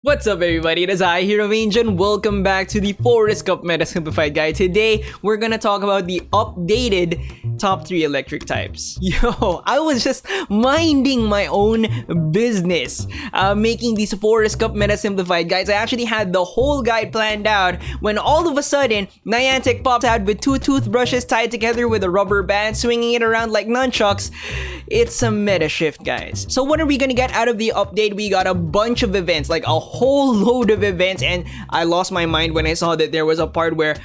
What's up everybody, it is I, Hero Range, and welcome back to the Forest Cup Meta Simplified guide. Today, we're gonna talk about the updated top 3 electric types. Yo, I was just minding my own business, making these Forest Cup Meta Simplified guides. I actually had the whole guide planned out when all of a sudden, Niantic popped out with 2 toothbrushes tied together with a rubber band, swinging it around like nunchucks. It's a meta shift, guys. So what are we gonna get out of the update? We got a bunch of events, like a whole load of events, and I lost my mind when I saw that there was a part where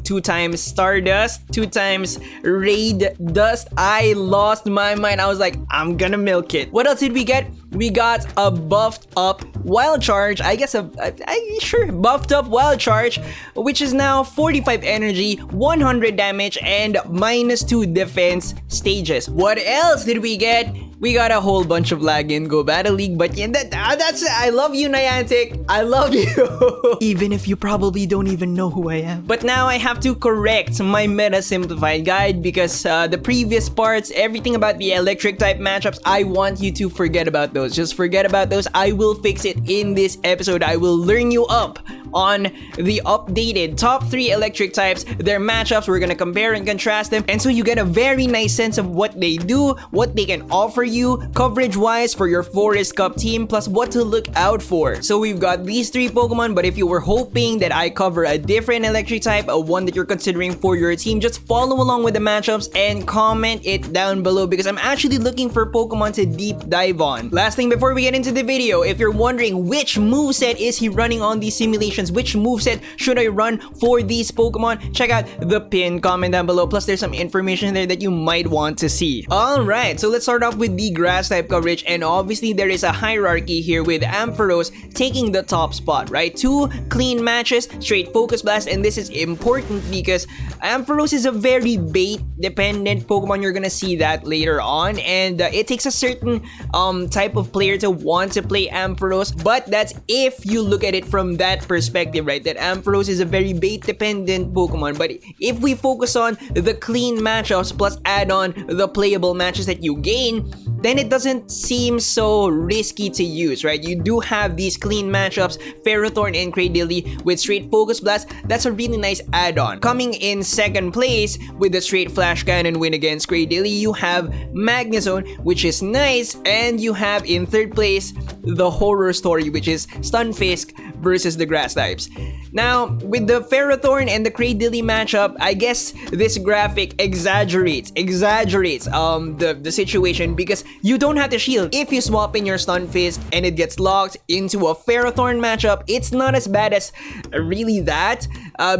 2 times Stardust, 2 times Raid Dust. I lost my mind. I was like, I'm gonna milk it. What else did we get? We got a buffed up Wild Charge. I guess buffed up Wild Charge, which is now 45 energy, 100 damage, and -2 defense stages. What else did we get? We got a whole bunch of lag in Go Battle League, but yeah, that's it. I love you, Niantic. I love you. Even if you probably don't even know who I am. But now I have to correct my Meta Simplified guide because the previous parts, everything about the electric type matchups, I want you to forget about those. Just forget about those. I will fix it in this episode. I will learn you up on the updated top 3 electric types, their matchups. We're gonna compare and contrast them, and so you get a very nice sense of what they do, what they can offer you coverage-wise for your Forest Cup team, plus what to look out for. So we've got these 3 Pokemon, but if you were hoping that I cover a different electric type, a one that you're considering for your team, just follow along with the matchups and comment it down below because I'm actually looking for Pokemon to deep dive on. Last thing before we get into the video, if you're wondering which moveset is he running on these simulations, which moveset should I run for these Pokemon, check out the pinned comment down below. Plus, there's some information there that you might want to see. Alright, so let's start off with the grass type coverage, and obviously there is a hierarchy here with Ampharos taking the top spot, right? 2 clean matches, straight Focus Blast, and this is important because Ampharos is a very bait dependent Pokemon. You're gonna see that later on, and it takes a certain type of player to want to play Ampharos, but that's if you look at it from that perspective, right? That Ampharos is a very bait dependent Pokemon, but if we focus on the clean matchups plus add on the playable matches that you gain, then it doesn't seem so risky to use, right? You do have these clean matchups, Ferrothorn and Cradily with straight Focus Blast. That's a really nice add-on. Coming in second place with the straight Flash Cannon win against Cradily, you have Magnezone, which is nice, and you have in third place the horror story, which is Stunfisk versus the grass types. Now, with the Ferrothorn and the Cradily matchup, I guess this graphic exaggerates the situation because you don't have to shield. If you swap in your Stunfisk and it gets locked into a Ferrothorn matchup, it's not as bad as really that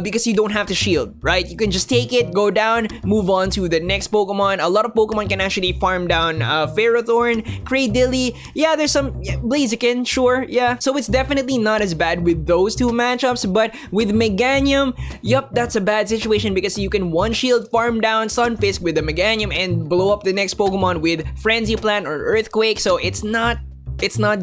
because you don't have to shield, right? You can just take it, go down, move on to the next Pokemon. A lot of Pokemon can actually farm down Ferrothorn, Cradily. Yeah, there's some Blaziken, sure, yeah. So it's definitely not as bad with those 2 matchups, but with Meganium, yup, that's a bad situation because you can one shield farm down Stunfisk with the Meganium and blow up the next Pokemon with Frenzy Plant or Earthquake, so it's not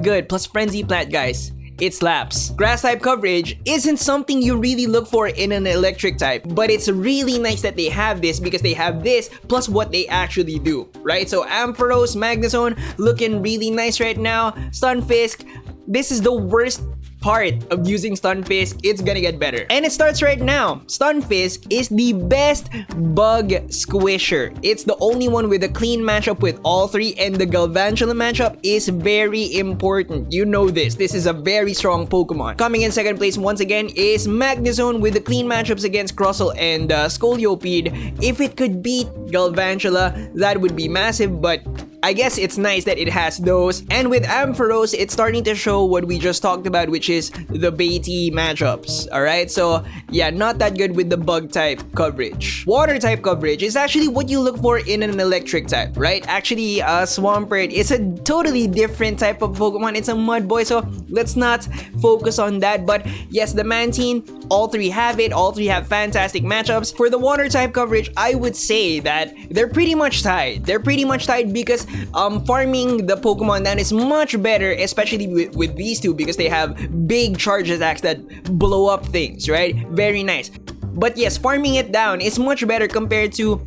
good. Plus Frenzy Plant, guys, it slaps. Grass type coverage isn't something you really look for in an electric type, but it's really nice that they have this because they have this plus what they actually do, right? So Ampharos, Magnezone looking really nice right now. Stunfisk, this is the worst part of using Stunfisk. It's gonna get better, and it starts right now. Stunfisk is the best bug squisher. It's the only one with a clean matchup with all 3, and the Galvantula matchup is very important. You know this. This is a very strong Pokemon. Coming in second place once again is Magnezone with the clean matchups against Crustle and Scolipede. If it could beat Galvantula, that would be massive, but I guess it's nice that it has those. And with Ampharos, it's starting to show what we just talked about, which is the baity matchups. Alright, so yeah, not that good with the bug type coverage. Water type coverage is actually what you look for in an electric type, right? Actually, Swampert is a totally different type of Pokemon. It's a mud boy, so let's not focus on that. But yes, the Mantine, all 3 have it. All 3 have fantastic matchups. For the water type coverage, I would say that they're pretty much tied. They're pretty much tied because farming the Pokemon down is much better, especially with these 2 because they have big charge attacks that blow up things, right? Very nice. But yes, farming it down is much better compared to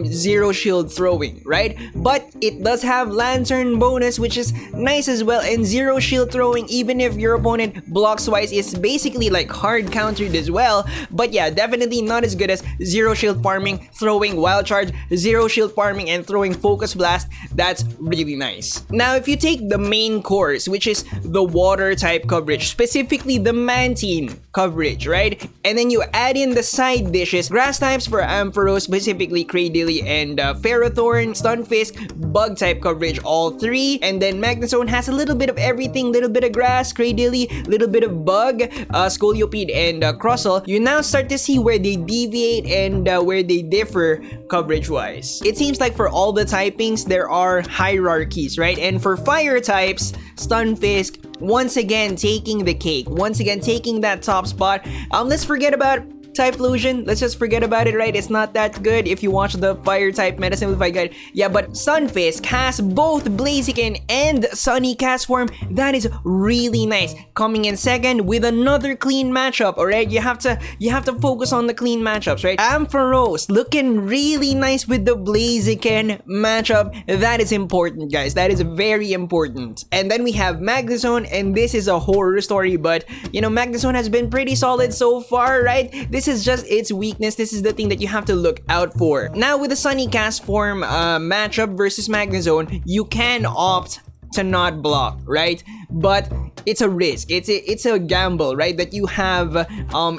zero shield throwing, right? But it does have lantern bonus, which is nice as well, and zero shield throwing, even if your opponent blocks twice, is basically like hard countered as well. But yeah, definitely not as good as zero shield farming, throwing wild charge, zero shield farming, and throwing focus blast. That's really nice. Now, if you take the main course, which is the water type coverage, specifically the Mantine coverage, right? And then you add in the side dishes, grass types for Ampharos, specifically Cradily and Ferrothorn, Stunfisk, bug type coverage, all three. And then Magnezone has a little bit of everything, little bit of grass, Cradily, little bit of bug, Scolipede, and Crustle. You now start to see where they deviate and where they differ coverage wise. It seems like for all the typings, there are hierarchies, right? And for fire types, Stunfisk once again taking the cake, once again taking that top spot. Let's forget about Typhlosion. Let's just forget about it, right? It's not that good if you watch the fire type meta simplified guide. Yeah, but Stunfisk has both Blaziken and Sunny cast form. That is really nice. Coming in second with another clean matchup, alright? You have to focus on the clean matchups, right? Ampharos looking really nice with the Blaziken matchup. That is important, guys. That is very important. And then we have Magnezone, and this is a horror story, but you know, Magnezone has been pretty solid so far, right? This is just its weakness. This is the thing that you have to look out for. Now, with the Sunny cast form matchup versus Magnezone, you can opt to not block, right? But it's a risk. It's a gamble, right? That you have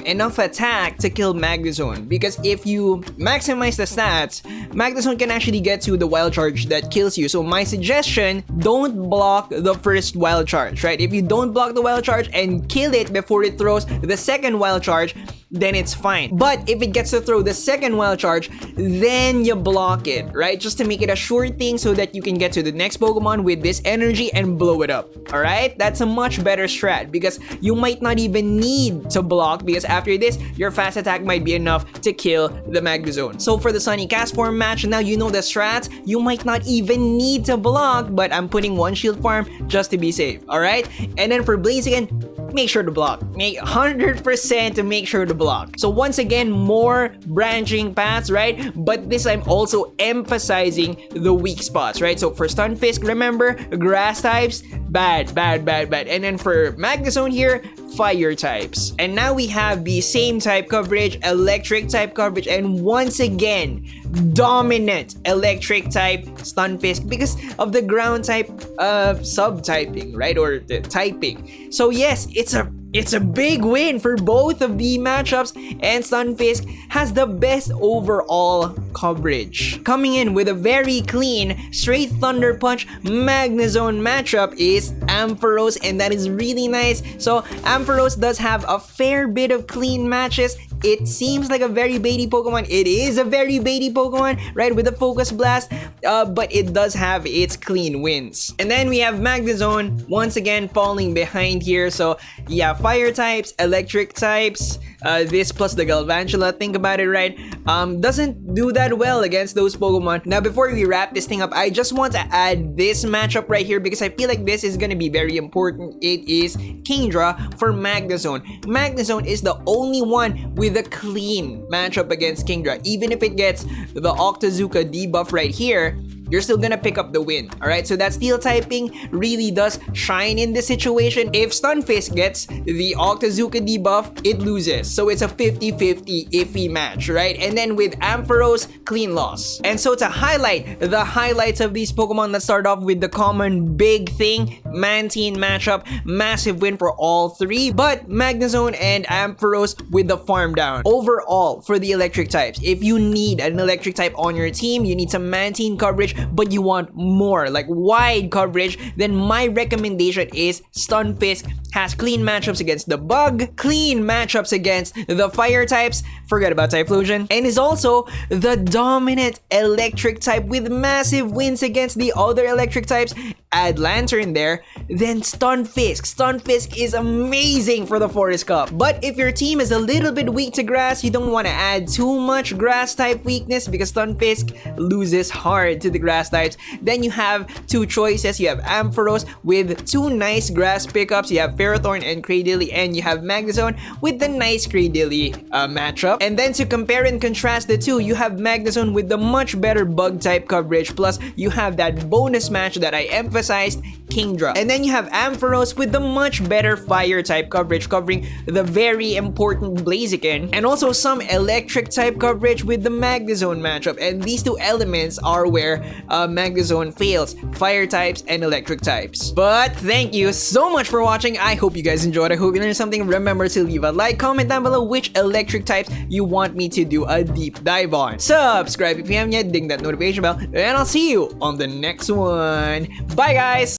enough attack to kill Magnezone, because if you maximize the stats, Magnezone can actually get to the wild charge that kills you. So my suggestion, don't block the first wild charge, right? If you don't block the wild charge and kill it before it throws the second wild charge, then it's fine. But if it gets to throw the second wild charge, then you block it, right? Just to make it a sure thing so that you can get to the next Pokemon with this energy and blow it up, all right? That's a much better strat, because you might not even need to block, because after this, your fast attack might be enough to kill the Magnezone. So for the Sunny cast form match, now you know the strats. You might not even need to block, but I'm putting one shield farm just to be safe, all right? And then for Blaziken, make sure to block. Make 100% to make sure to block. So once again, more branching paths, right? But this I'm also emphasizing the weak spots, right? So for Stunfisk, remember, grass types, bad. And then for Magnezone here, fire types. And now we have the same type coverage, electric type coverage, and once again, dominant electric type Stunfisk because of the ground type subtyping, right? Or the typing. So yes, it's a big win for both of the matchups, and Stunfisk has the best overall coverage. Coming in with a very clean, straight Thunder Punch Magnezone matchup is Ampharos, and that is really nice. So Ampharos does have a fair bit of clean matches. It seems like a very baity Pokemon. It is a very baity Pokemon, right? With the Focus Blast, but it does have its clean wins. And then we have Magnezone once again falling behind here. So yeah, fire types, electric types, this plus the Galvantula, think about it, right? Doesn't do that well against those Pokemon. Now, before we wrap this thing up, I just want to add this matchup right here because I feel like this is going to be very important. It is Kingdra for Magnezone. Magnezone is the only one with a clean matchup against Kingdra. Even if it gets the Octazooka debuff right here, you're still gonna pick up the win, alright? So that steel typing really does shine in this situation. If Stunfisk gets the Octazooka debuff, it loses. So it's a 50-50 iffy match, right? And then with Ampharos, clean loss. And so to highlight the highlights of these Pokemon, let's start off with the common big thing, Mantine matchup, massive win for all three, but Magnezone and Ampharos with the farm down. Overall, for the electric types, if you need an electric type on your team, you need some Mantine coverage, but you want more, like wide coverage, then my recommendation is Stunfisk. Has clean matchups against the bug, clean matchups against the fire types, forget about Typhlosion, and is also the dominant electric type with massive wins against the other electric types. Add Lantern there, then Stunfisk. Stunfisk is amazing for the Forest Cup. But if your team is a little bit weak to grass, you don't want to add too much grass type weakness because Stunfisk loses hard to the grass types. Then you have two choices. You have Ampharos with two nice grass pickups. You have Ferrothorn and Cradily, and you have Magnezone with the nice Cradily matchup. And then to compare and contrast the two, you have Magnezone with the much better bug type coverage, plus you have that bonus match that I emphasized, Kingdra. And then you have Ampharos with the much better fire type coverage, covering the very important Blaziken, and also some electric type coverage with the Magnezone matchup. And these two elements are where Magnezone fails, fire types and electric types. But thank you so much for watching. I hope you guys enjoyed. I hope you learned something. Remember to leave a like, comment down below which electric types you want me to do a deep dive on. Subscribe if you haven't yet, ding that notification bell, and I'll see you on the next one. Bye guys!